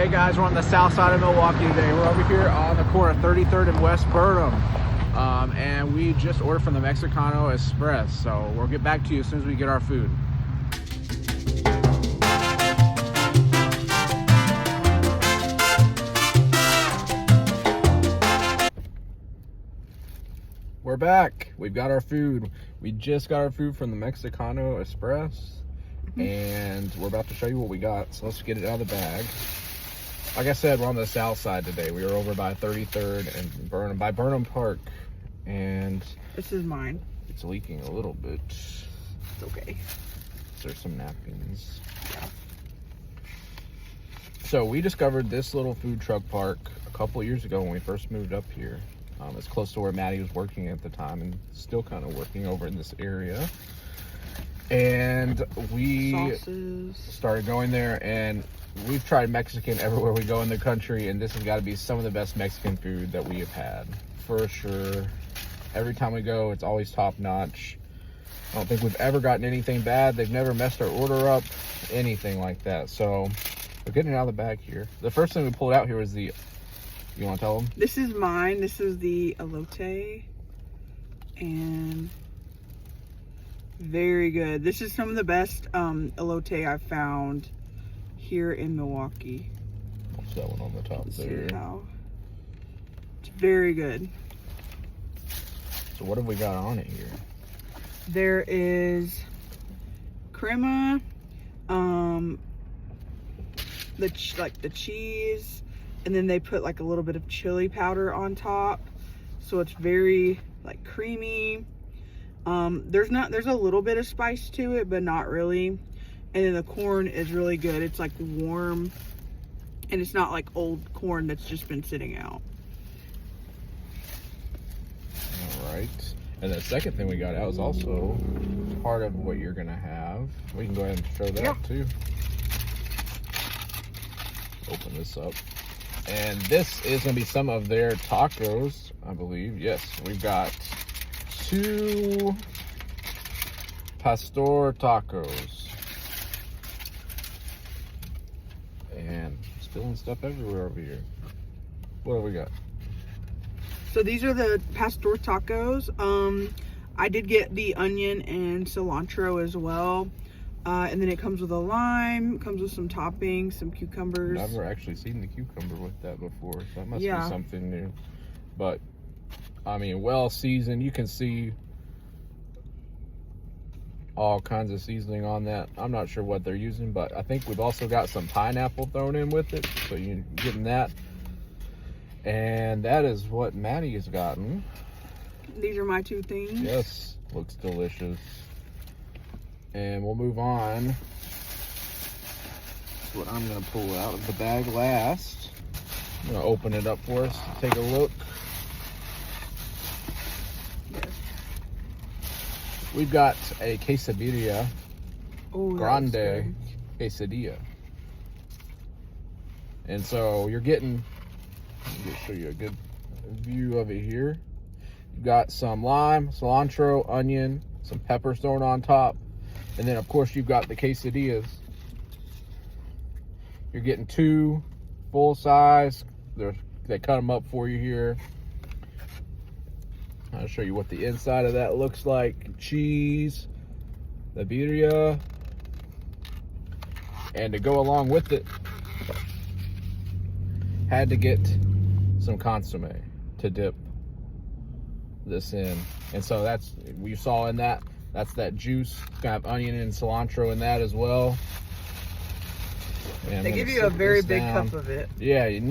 Hey guys, we're on the south side of Milwaukee today. We're over here on the corner of 33rd and West Burnham. And we just ordered from the MEXICANO Express. So we'll get back to you as soon as we get our food. We're back. We've got our food. We just got our food from the MEXICANO Express. And we're about to show you what we got. So let's get it out of the bag. Like I said, we're on the south side today. We were over by 33rd and Burnham Park. And this is mine. It's leaking a little bit. It's okay. There's some napkins. Yeah. So we discovered this little food truck park a couple years ago when we first moved up here. It's close to where Maddie was working at the time and still kind of working over in this area. And we started going there, and we've tried Mexican everywhere we go in the country, and this has got to be some of the best Mexican food that we have had, for sure. Every time we go, it's always top notch. I don't think we've ever gotten anything bad. They've never messed our order up, anything like that. So we're getting it out of the bag here. The first thing we pulled out here was the, you want to tell them? This is mine. This is the Elote, and very good. This is some of the best elote I've found here in Milwaukee. What's that one on the top there? It's very good. So what have we got on it here? There is crema, the cheese, and then they put like a little bit of chili powder on top, so it's very like creamy. There's a little bit of spice to it, but not really. And then the corn is really good. It's like warm, and it's not like old corn that's just been sitting out. All right. And the second thing we got out is also part of what you're gonna have. We can go ahead and show that too. Open this up. And this is gonna be some of their tacos, I believe. Yes, we've got 2 pastor tacos. And spilling stuff everywhere over here. What have we got? So these are the pastor tacos. I did get the onion and cilantro as well. And then it comes with a lime, comes with some toppings, some cucumbers. I've never actually seen the cucumber with that before, so that must be something new. But I mean, well seasoned. You can see all kinds of seasoning on that. I'm not sure what they're using, but I think we've also got some pineapple thrown in with it, so you're getting that. And that is what Maddie has gotten. These are my 2 things. Yes, looks delicious. And we'll move on. That's what I'm gonna pull out of the bag last. I'm gonna open it up for us, take a look. We've got a Quesabirria Grande quesadilla. And so you're getting, let me show you a good view of it here. You've got some lime, cilantro, onion, some peppers thrown on top. And then of course you've got the quesadillas. You're getting 2 full size. They cut them up for you here. I'll show you what the inside of that looks like. Cheese, the birria, and to go along with it, had to get some consomme to dip this in. And so that's, we saw in that, that's that juice. It's gonna have onion and cilantro in that as well. And they give you a very big cup of it. Yeah, I've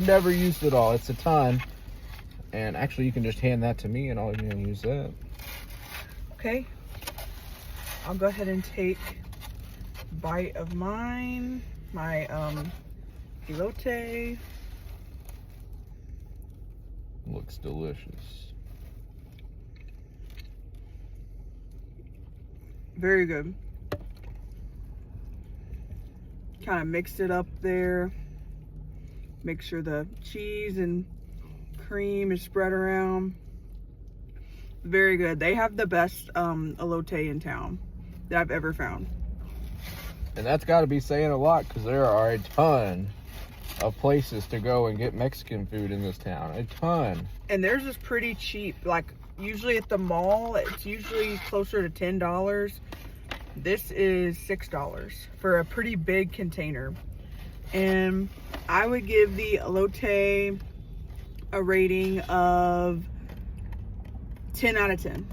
never used it all. It's a ton. And actually, you can just hand that to me and I'll even use that. Okay. I'll go ahead and take a bite of mine. My elote. Looks delicious. Very good. Kind of mixed it up there. Make sure the cheese and cream is spread around. Very good. They have the best elote in town that I've ever found. And that's got to be saying a lot, because there are a ton of places to go and get Mexican food in this town. A ton. And theirs is pretty cheap. Like, usually at the mall, it's usually closer to $10. This is $6 for a pretty big container. And I would give the Elote a rating of 10 out of 10.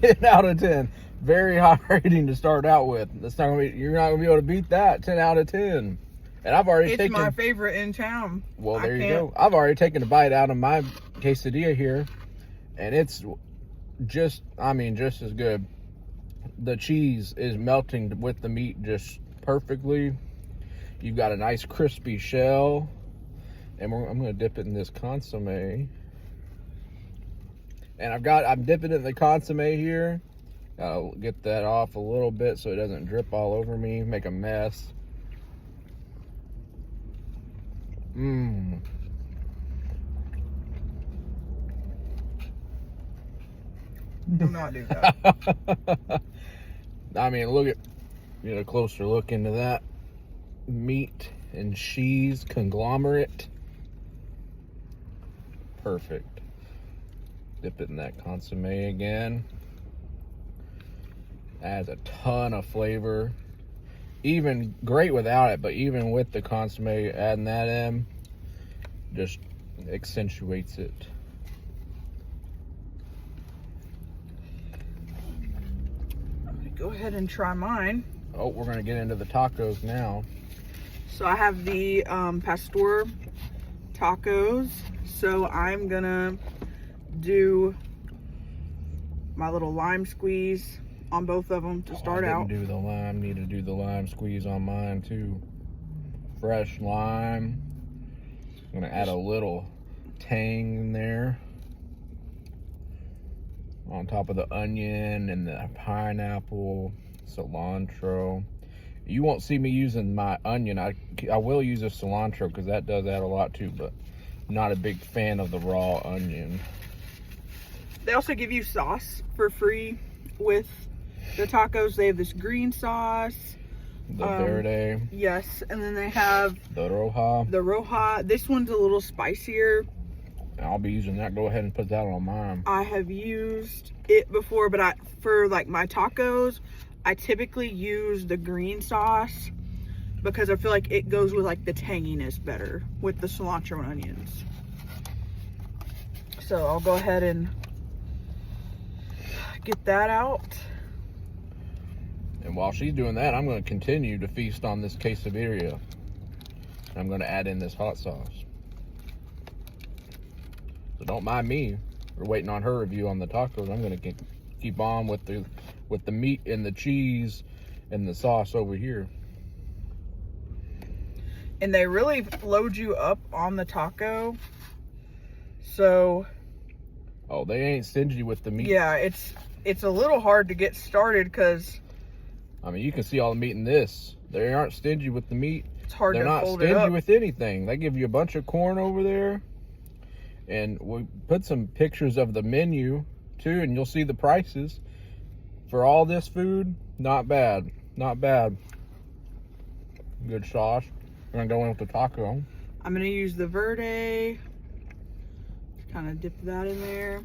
10 out of 10. Very high rating to start out with. That's not gonna be, you're not gonna be able to beat that. 10 out of 10. And I've already taken. It's my favorite in town. Well, there you go. I've already taken a bite out of my quesadilla here, and it's just, I mean, just as good. The cheese is melting with the meat just perfectly. You've got a nice crispy shell, and I'm gonna dip it in this consomme. And I'm dipping it in the consomme here. I'll get that off a little bit so it doesn't drip all over me, make a mess. Mmm. Do not do that. I mean, get a closer look into that meat and cheese conglomerate. Perfect. Dip it in that consomme again. Adds a ton of flavor. Even great without it, but even with the consomme, adding that in just accentuates it. Go ahead and try mine. Oh, we're gonna get into the tacos now. So I have the pastor tacos. So I'm gonna do my little lime squeeze on both of them to start out. Do the lime. Need to do the lime squeeze on mine too. Fresh lime. I'm gonna add a little tang in there on top of the onion and the pineapple, cilantro. You won't see me using my onion. I will use a cilantro because that does add a lot too, but I'm not a big fan of the raw onion. They also give you sauce for free with the tacos. They have this green sauce. The verde. Yes, and then they have the roja. The roja. This one's a little spicier. I'll be using that. Go ahead and put that on mine. I have used it before, but for like my tacos, I typically use the green sauce because I feel like it goes with like the tanginess better with the cilantro and onions. So I'll go ahead and get that out. And while she's doing that, I'm going to continue to feast on this quesabirria. I'm going to add in this hot sauce. So don't mind me. We're waiting on her review on the tacos. I'm going to keep on with the meat and the cheese and the sauce over here. And they really load you up on the taco. So. Oh, they ain't stingy with the meat. Yeah, it's a little hard to get started because. I mean, you can see all the meat in this. They aren't stingy with the meat. It's hard to fold it up. They're not stingy with anything. They give you a bunch of corn over there. And we put some pictures of the menu too, and you'll see the prices for all this food. Not bad. Not bad. Good sauce. I'm gonna go in with the taco. I'm gonna use the verde. Kind of dip that in there.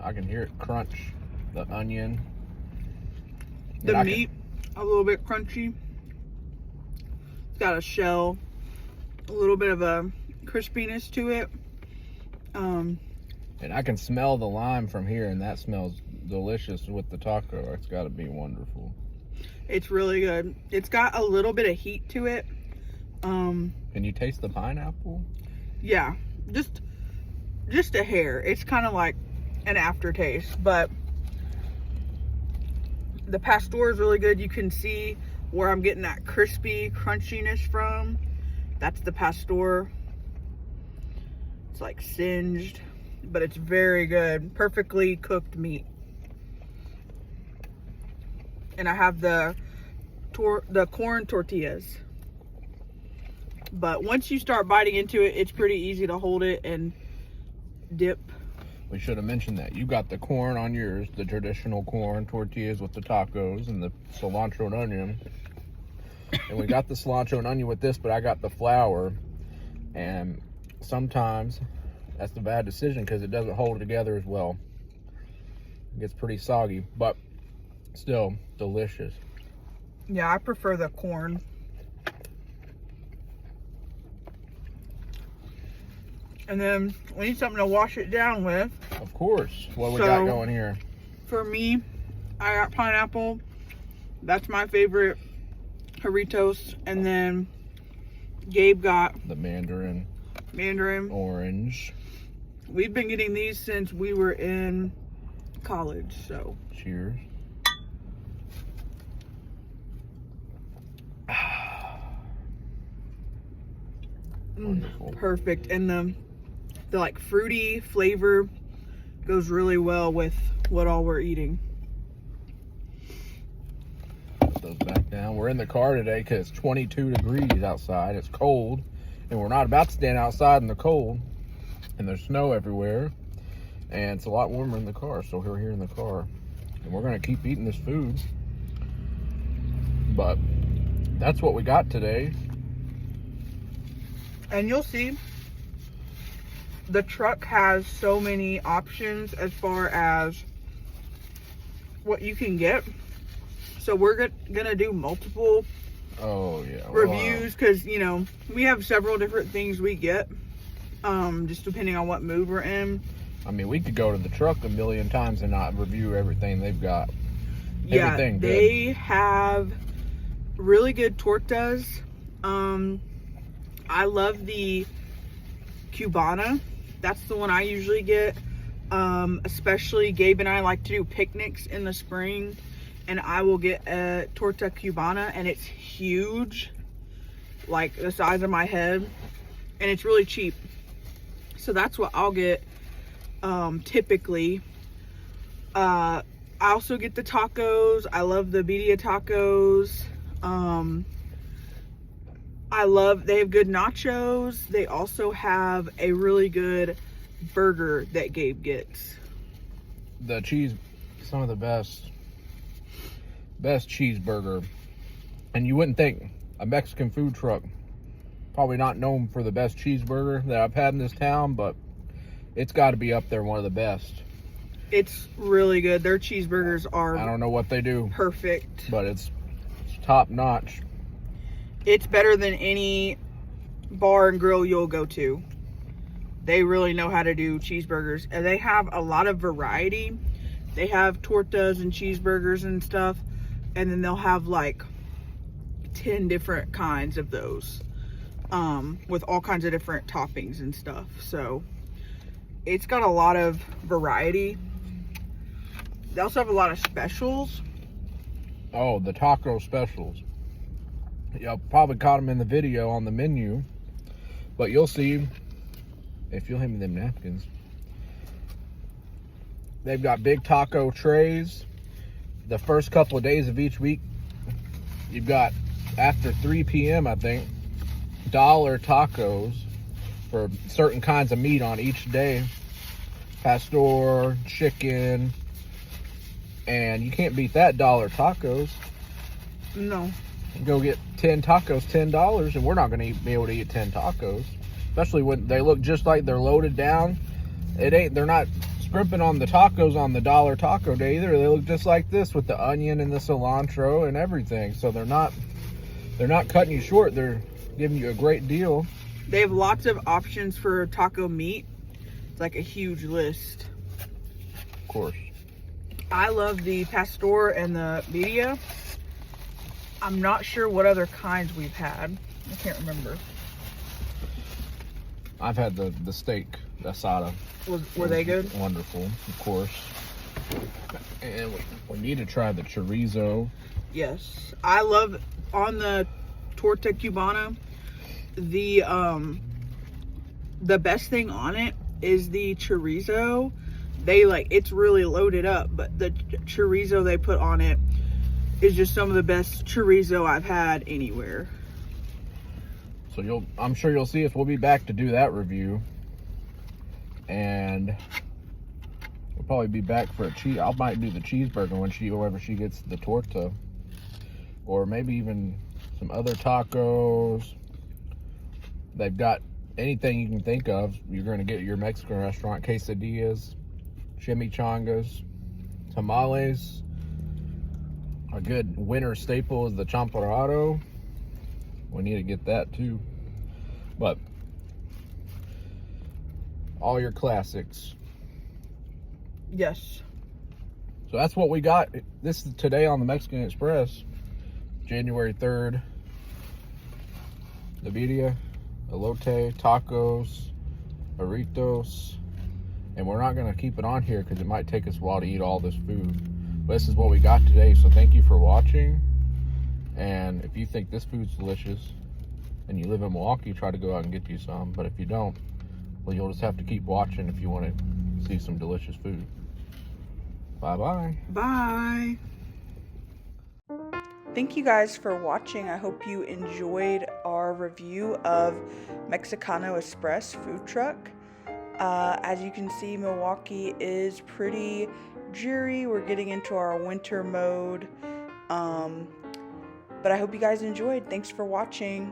I can hear it crunch. The onion. The meat, a little bit crunchy. It's got a shell, a little bit of a crispiness to it. And I can smell the lime from here, and that smells delicious with the taco. It's got to be wonderful. It's really good. It's got a little bit of heat to it. Can you taste the pineapple? Yeah, just a hair. It's kind of like an aftertaste, but the pastor is really good. You can see where I'm getting that crispy crunchiness from. That's the pastor. It's like singed, but it's very good. Perfectly cooked meat. And I have the corn tortillas. But once you start biting into it, it's pretty easy to hold it and dip. We should have mentioned that. You got the corn on yours, the traditional corn tortillas with the tacos and the cilantro and onion. And we got the cilantro and onion with this, but I got the flour. And sometimes that's the bad decision because it doesn't hold together as well. It gets pretty soggy, but still delicious. Yeah, I prefer the corn. And then we need something to wash it down with. Of course. What we got going here? For me, I got pineapple. That's my favorite. Jarritos. And then Gabe got the Mandarin. Orange. We've been getting these since we were in college, so. Cheers. Perfect. And the like fruity flavor goes really well with what all we're eating. Put those back down. We're in the car today because it's 22 degrees outside. It's cold, and we're not about to stand outside in the cold, and there's snow everywhere, and it's a lot warmer in the car, so we're here in the car, and we're going to keep eating this food. But that's what we got today. And you'll see the truck has so many options as far as what you can get. So we're gonna do multiple reviews because, you know, we have several different things we get, just depending on what mood we're in. I mean, we could go to the truck a million times and not review everything they've got. Yeah, everything good. They have really good tortas. I love the Cubana. That's the one I usually get. Especially Gabe and I like to do picnics in the spring, and I will get a torta Cubana, and it's huge, like the size of my head, and it's really cheap. So that's what I'll get typically. I also get the tacos. I love the birria tacos. They have good nachos. They also have a really good burger that Gabe gets. The cheese, some of the best cheeseburger. And you wouldn't think a Mexican food truck, probably not known for the best cheeseburger that I've had in this town, but it's got to be up there, one of the best. It's really good. Their cheeseburgers are, I don't know what they do, perfect, but it's top notch. It's better than any bar and grill you'll go to. They really know how to do cheeseburgers, and they have a lot of variety. They have tortas and cheeseburgers and stuff, and then they'll have like 10 different kinds of those, with all kinds of different toppings and stuff. So it's got a lot of variety. They also have a lot of specials. Oh, the taco specials. Y'all probably caught them in the video on the menu, but you'll see, if you'll hand me them napkins, they've got big taco trays. The first couple of days of each week, you've got, after 3 p.m. I think, $1 tacos for certain kinds of meat on each day. Pastor, chicken, and you can't beat that $1 tacos. No. Go get 10 tacos, $10, and we're not going to be able to eat 10 tacos, especially when they look just like they're loaded down. They're not scrimping on the tacos on the $1 taco day either. They look just like this with the onion and the cilantro and everything. So they're not cutting you short. They're giving you a great deal. They have lots of options for taco meat. It's like a huge list. Of course. I love the pastor and the birria. I'm not sure what other kinds we've had. I can't remember. I've had the steak asada. Were they good? Wonderful, of course. And we need to try the chorizo. Yes. I love, on the torta cubana, the best thing on it is the chorizo. It's really loaded up, but the chorizo they put on it is just some of the best chorizo I've had anywhere. So I'm sure you'll see us. We'll be back to do that review. And probably be back for a cheese. I might do the cheeseburger whenever she gets the torta, or maybe even some other tacos. They've got anything you can think of. You're going to get at your Mexican restaurant: quesadillas, chimichangas, tamales. A good winter staple is the champurrado. We need to get that too. But all your classics. Yes. So that's what we got. This is today on the Mexican Express, January 3rd. Birria, elote, tacos, jarritos. And we're not going to keep it on here because it might take us a while to eat all this food. But this is what we got today. So thank you for watching. And if you think this food's delicious and you live in Milwaukee, try to go out and get you some. But if you don't, well, you'll just have to keep watching if you want to see some delicious food. Bye-bye. Bye. Thank you guys for watching. I hope you enjoyed our review of Mexicano Express food truck. As you can see, Milwaukee is pretty dreary. We're getting into our winter mode. But I hope you guys enjoyed. Thanks for watching.